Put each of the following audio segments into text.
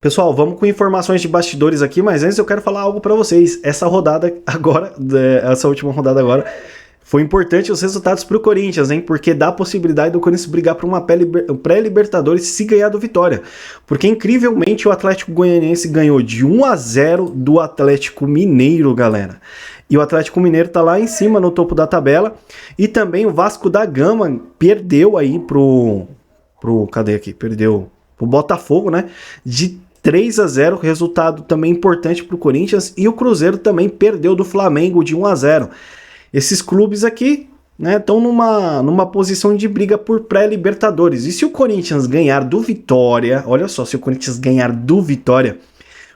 Pessoal, vamos com informações de bastidores aqui, mas antes eu quero falar algo para vocês. Essa rodada agora, essa última rodada agora, foi importante os resultados para o Corinthians, hein? Porque dá a possibilidade do Corinthians brigar por uma pré-Libertadores se ganhar do Vitória. Porque incrivelmente o Atlético Goianiense ganhou de 1-0 do Atlético Mineiro, galera. E o Atlético Mineiro tá lá em cima no topo da tabela. E também o Vasco da Gama perdeu aí cadê aqui? Perdeu pro Botafogo, né? De 3-0, resultado também importante para o Corinthians, e o Cruzeiro também perdeu do Flamengo de 1-0. Esses clubes aqui, né, estão numa posição de briga por pré-Libertadores. E se o Corinthians ganhar do Vitória, olha só, se o Corinthians ganhar do Vitória,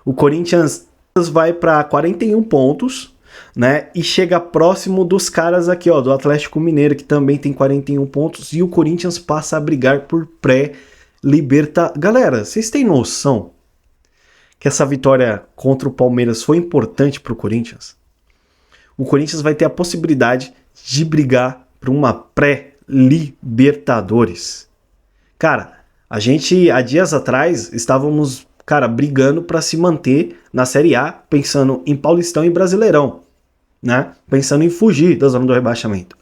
o Corinthians vai para 41 pontos, né, e chega próximo dos caras aqui, ó, do Atlético Mineiro, que também tem 41 pontos, e o Corinthians passa a brigar por pré-Libertadores. Galera, vocês têm noção que essa vitória contra o Palmeiras foi importante para o Corinthians? O Corinthians vai ter a possibilidade de brigar por uma pré-Libertadores. Cara, a gente, há dias atrás, estávamos, brigando para se manter na Série A, pensando em Paulistão e Brasileirão, né? Pensando em fugir da zona do rebaixamento.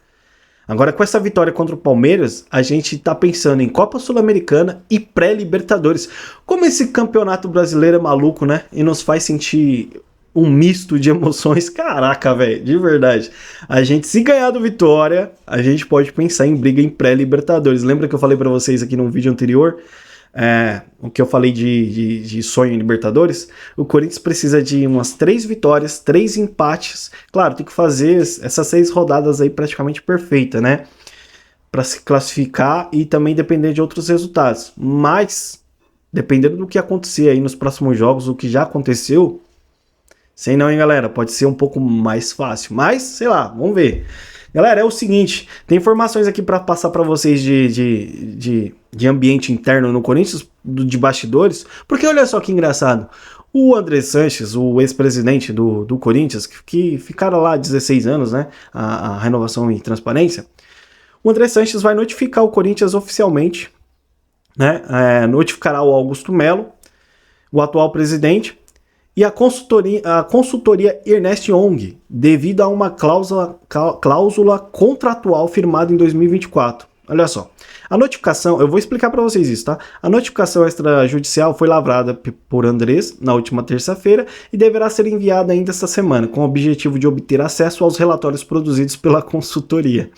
Agora, com essa vitória contra o Palmeiras, a gente tá pensando em Copa Sul-Americana e pré-Libertadores. Como esse campeonato brasileiro é maluco, né? E nos faz sentir um misto de emoções. Caraca, velho, de verdade. A gente, se ganhar do Vitória, a gente pode pensar em briga em pré-Libertadores. Lembra que eu falei pra vocês aqui num vídeo anterior? O que eu falei de sonho em Libertadores? O Corinthians precisa de umas 3 vitórias, 3 empates. Claro, tem que fazer essas 6 rodadas aí praticamente perfeita, né? Para se classificar e também depender de outros resultados. Mas, dependendo do que acontecer aí nos próximos jogos, o que já aconteceu, sei não, hein, galera? Pode ser um pouco mais fácil. Mas, sei lá, vamos ver. Galera, é o seguinte, tem informações aqui para passar para vocês de ambiente interno no Corinthians, de bastidores, porque olha só que engraçado, o André Sanches, o ex-presidente do Corinthians, que ficaram lá 16 anos, né, a renovação e transparência, o André Sanches vai notificar o Corinthians oficialmente, né, notificará o Augusto Melo, o atual presidente, e a consultoria Ernest Young, devido a uma cláusula contratual firmada em 2024. Olha só, a notificação, eu vou explicar para vocês isso, tá? A notificação extrajudicial foi lavrada por Andrés na última terça-feira e deverá ser enviada ainda esta semana, com o objetivo de obter acesso aos relatórios produzidos pela consultoria.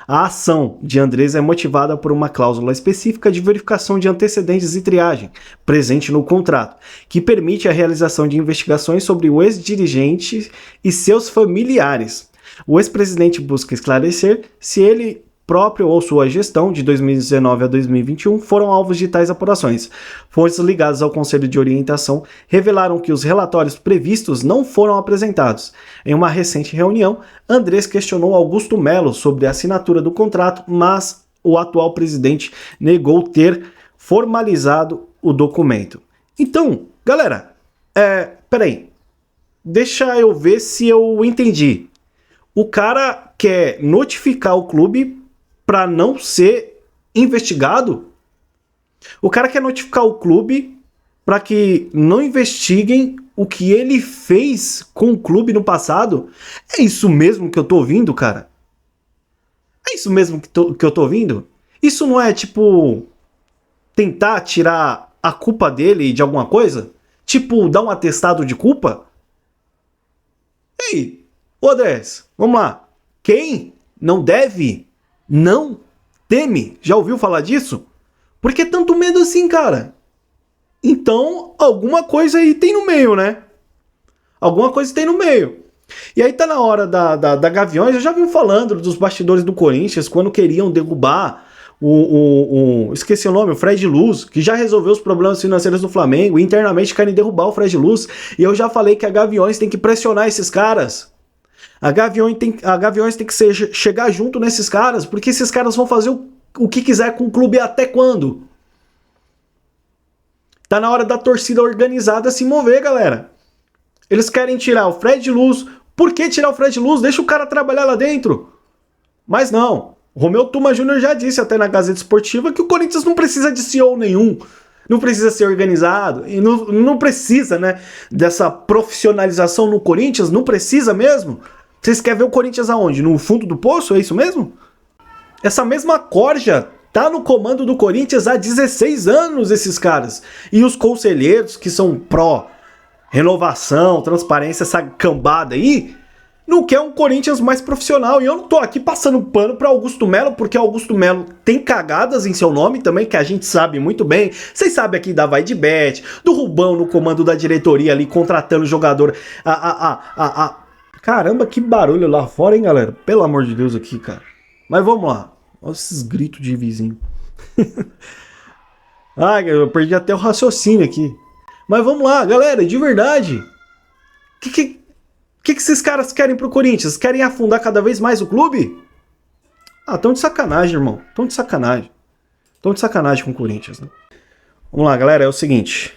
A ação de Andrés é motivada por uma cláusula específica de verificação de antecedentes e triagem, presente no contrato, que permite a realização de investigações sobre o ex-dirigente e seus familiares. O ex-presidente busca esclarecer se ele próprio ou sua gestão, de 2019 a 2021, foram alvos de tais apurações. Fontes ligadas ao Conselho de Orientação revelaram que os relatórios previstos não foram apresentados. Em uma recente reunião, Andrés questionou Augusto Melo sobre a assinatura do contrato, mas o atual presidente negou ter formalizado o documento. Então, galera, peraí, deixa eu ver se eu entendi. O cara quer notificar o clube para não ser investigado? O cara quer notificar o clube para que não investiguem o que ele fez com o clube no passado? É isso mesmo que eu tô ouvindo, cara? É isso mesmo que eu tô ouvindo? Isso não é, tipo, tentar tirar a culpa dele de alguma coisa? Tipo, dar um atestado de culpa? Ei, ô Andrés, vamos lá. Quem não deve, não teme. Já ouviu falar disso? Por que tanto medo assim, cara? Então, alguma coisa aí tem no meio, né? Alguma coisa tem no meio. E aí tá na hora da Gaviões, eu já vim falando dos bastidores do Corinthians, quando queriam derrubar esqueci o nome, o Fred Luz, que já resolveu os problemas financeiros do Flamengo, e internamente querem derrubar o Fred Luz, e eu já falei que a Gaviões tem que pressionar esses caras. A Gaviões tem que chegar junto nesses caras, porque esses caras vão fazer o que quiser com o clube até quando? Tá na hora da torcida organizada se mover, galera. Eles querem tirar o Fred Luz. Por que tirar o Fred Luz? Deixa o cara trabalhar lá dentro. Mas não. O Romeu Tuma Júnior já disse até na Gazeta Esportiva que o Corinthians não precisa de CEO nenhum. Não precisa ser organizado, e não precisa, né, dessa profissionalização no Corinthians, não precisa mesmo. Vocês querem ver o Corinthians aonde? No fundo do poço, é isso mesmo? Essa mesma corja tá no comando do Corinthians há 16 anos, esses caras. E os conselheiros que são pró-renovação, transparência, essa cambada aí, não quer um Corinthians mais profissional. E eu não tô aqui passando pano para Augusto Melo, porque Augusto Melo tem cagadas em seu nome também, que a gente sabe muito bem. Vocês sabem aqui da Vai de Bet, do Rubão no comando da diretoria ali, contratando jogador. Caramba, que barulho lá fora, hein, galera? Pelo amor de Deus aqui, cara. Mas vamos lá. Olha esses gritos de vizinho. Eu perdi até o raciocínio aqui. Mas vamos lá, galera, de verdade. O que esses caras querem pro Corinthians? Querem afundar cada vez mais o clube? Tão de sacanagem, irmão. Tão de sacanagem. Tão de sacanagem com o Corinthians, né? Vamos lá, galera, é o seguinte.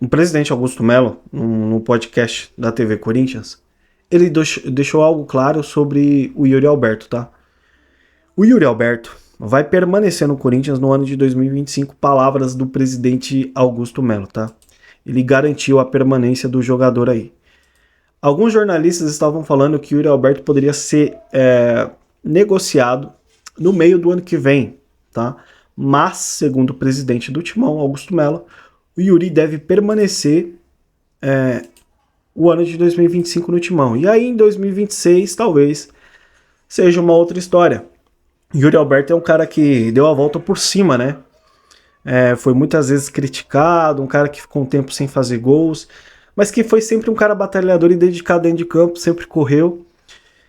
O presidente Augusto Melo, no podcast da TV Corinthians, ele deixou algo claro sobre o Yuri Alberto, tá? O Yuri Alberto vai permanecer no Corinthians no ano de 2025, palavras do presidente Augusto Melo, tá? Ele garantiu a permanência do jogador aí. Alguns jornalistas estavam falando que o Yuri Alberto poderia ser negociado no meio do ano que vem, tá? Mas, segundo o presidente do Timão, Augusto Melo, o Yuri deve permanecer o ano de 2025 no Timão. E aí, em 2026, talvez, seja uma outra história. Yuri Alberto é um cara que deu a volta por cima, né? Foi muitas vezes criticado, um cara que ficou um tempo sem fazer gols, mas que foi sempre um cara batalhador e dedicado dentro de campo, sempre correu.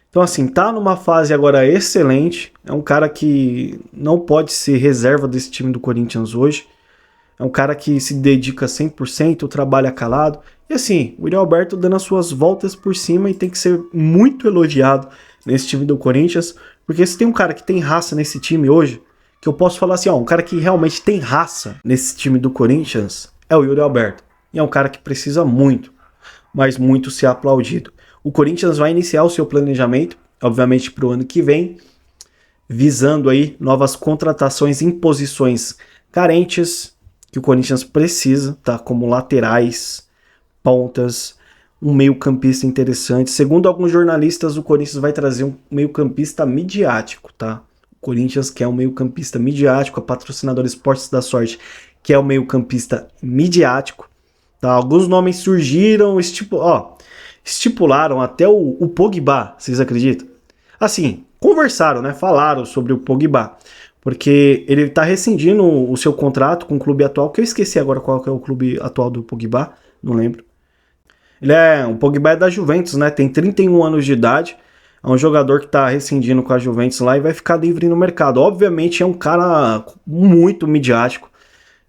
Então, assim, tá numa fase agora excelente, é um cara que não pode ser reserva desse time do Corinthians hoje, é um cara que se dedica 100%, trabalha calado, e assim, o Yuri Alberto dando as suas voltas por cima e tem que ser muito elogiado nesse time do Corinthians, porque se tem um cara que tem raça nesse time hoje, que eu posso falar assim, um cara que realmente tem raça nesse time do Corinthians, é o Yuri Alberto. E é um cara que precisa muito, mas muito ser aplaudido. O Corinthians vai iniciar o seu planejamento, obviamente para o ano que vem, visando aí novas contratações em posições carentes que o Corinthians precisa, tá? Como laterais, pontas, um meio-campista interessante. Segundo alguns jornalistas, o Corinthians vai trazer um meio-campista midiático, tá? O Corinthians quer um meio-campista midiático, a patrocinadora Esportes da Sorte quer um meio-campista midiático, tá? Alguns nomes surgiram, estipularam até o Pogba, vocês acreditam? Assim, conversaram, né? Falaram sobre o Pogba, porque ele tá rescindindo o seu contrato com o clube atual, que eu esqueci agora qual que é o clube atual do Pogba, não lembro. O Pogba é da Juventus, né? Tem 31 anos de idade. É um jogador que tá rescindindo com a Juventus lá e vai ficar livre no mercado. Obviamente é um cara muito midiático.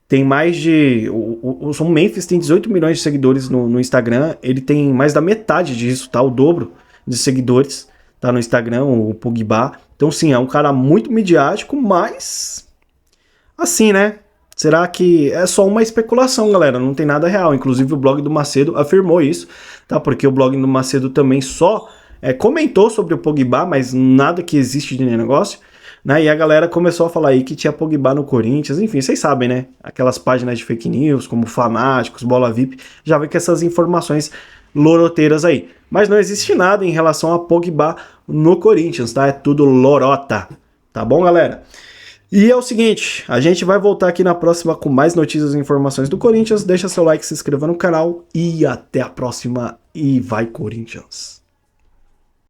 Tem mais de... O Memphis tem 18 milhões de seguidores no Instagram. Ele tem mais da metade disso, tá? O dobro de seguidores, tá? No Instagram, o Pogba. Então, sim, é um cara muito midiático, mas... Assim, né? Será que é só uma especulação, galera? Não tem nada real. Inclusive, o blog do Macedo afirmou isso, tá? Porque o blog do Macedo também só comentou sobre o Pogba, mas nada que existe de negócio, né? E a galera começou a falar aí que tinha Pogba no Corinthians. Enfim, vocês sabem, né? Aquelas páginas de fake news, como Fanáticos, Bola VIP, já vem com essas informações loroteiras aí. Mas não existe nada em relação a Pogba no Corinthians, tá? É tudo lorota. Tá bom, galera? E é o seguinte, a gente vai voltar aqui na próxima com mais notícias e informações do Corinthians. Deixa seu like, se inscreva no canal e até a próxima. E vai, Corinthians!